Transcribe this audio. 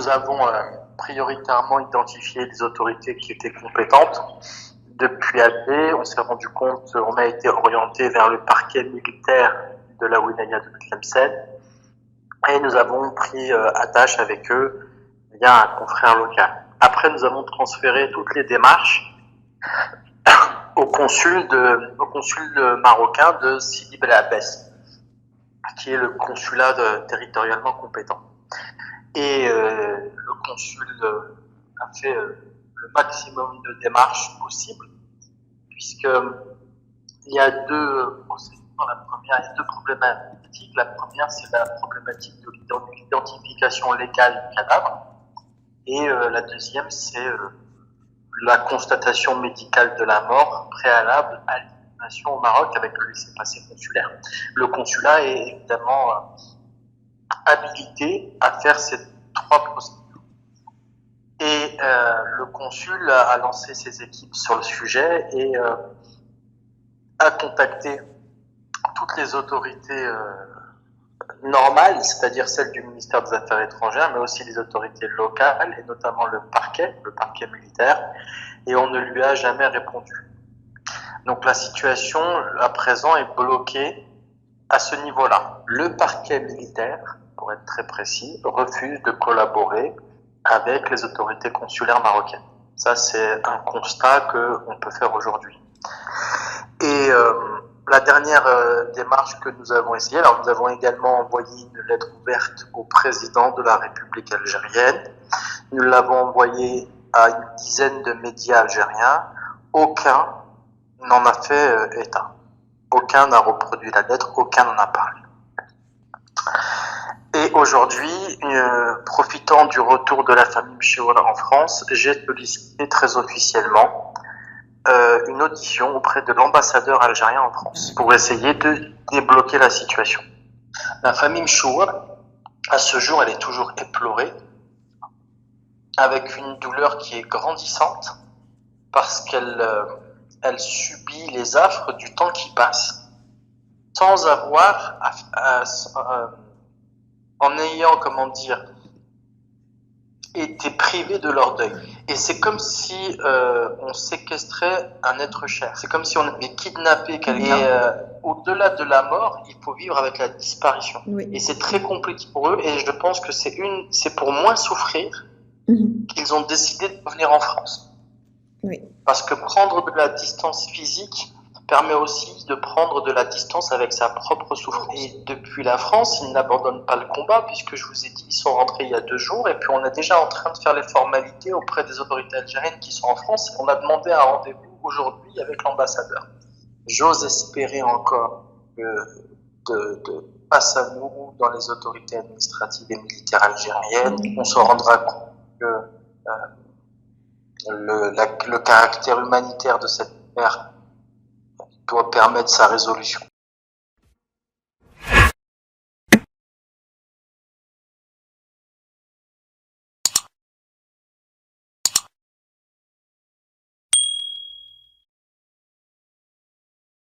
Nous avons prioritairement identifié les autorités qui étaient compétentes. Depuis Alger, on s'est rendu compte, on a été orienté vers le parquet militaire de la wilaya de Tlemcen et nous avons pris attache avec eux via un confrère local. Après, nous avons transféré toutes les démarches au consul marocain de Sidi Bel Abbès, qui est le consulat territorialement compétent. Et le consul a fait le maximum de démarches possibles, puisque il y a deux procédures. La première, il y a deux problématiques. La première, c'est la problématique de l'identification légale du cadavre, et la deuxième, c'est la constatation médicale de la mort préalable à l'inhumation au Maroc avec le laissez-passer consulaire. Le consulat est évidemment habilité à faire ces trois procédures. Et le consul a lancé ses équipes sur le sujet et a contacté toutes les autorités normales, c'est-à-dire celles du ministère des Affaires étrangères, mais aussi les autorités locales, et notamment le parquet militaire, et on ne lui a jamais répondu. Donc la situation, à présent, est bloquée à ce niveau-là. Le parquet militaire, pour être très précis, refuse de collaborer avec les autorités consulaires marocaines. Ça, c'est un constat qu'on peut faire aujourd'hui. Et la dernière démarche que nous avons essayé, alors nous avons également envoyé une lettre ouverte au président de la République algérienne. Nous l'avons envoyée à une dizaine de médias algériens. Aucun n'en a fait état. Aucun n'a reproduit la lettre, aucun n'en a parlé. Et aujourd'hui, profitant du retour de la famille Mchioura en France, j'ai sollicité très officiellement une audition auprès de l'ambassadeur algérien en France pour essayer de débloquer la situation. La famille Mchioura, à ce jour, elle est toujours éplorée, avec une douleur qui est grandissante, parce qu'elle elle subit les affres du temps qui passe, sans avoir en ayant, été privés de leur deuil. Et c'est comme si on séquestrait un être cher. C'est comme si on avait kidnappé quelqu'un. Et au-delà de la mort, il faut vivre avec la disparition. Oui. Et c'est très compliqué pour eux. Et je pense que c'est pour moins souffrir qu'ils ont décidé de venir en France. Oui. Parce que prendre de la distance physique permet aussi de prendre de la distance avec sa propre souffrance. Et depuis la France, ils n'abandonnent pas le combat, puisque je vous ai dit, ils sont rentrés il y a 2 jours, et puis on est déjà en train de faire les formalités auprès des autorités algériennes qui sont en France. On a demandé un rendez-vous aujourd'hui avec l'ambassadeur. J'ose espérer encore que face à nous, dans les autorités administratives et militaires algériennes, on se rendra compte que le caractère humanitaire de cette affaire doit permettre sa résolution.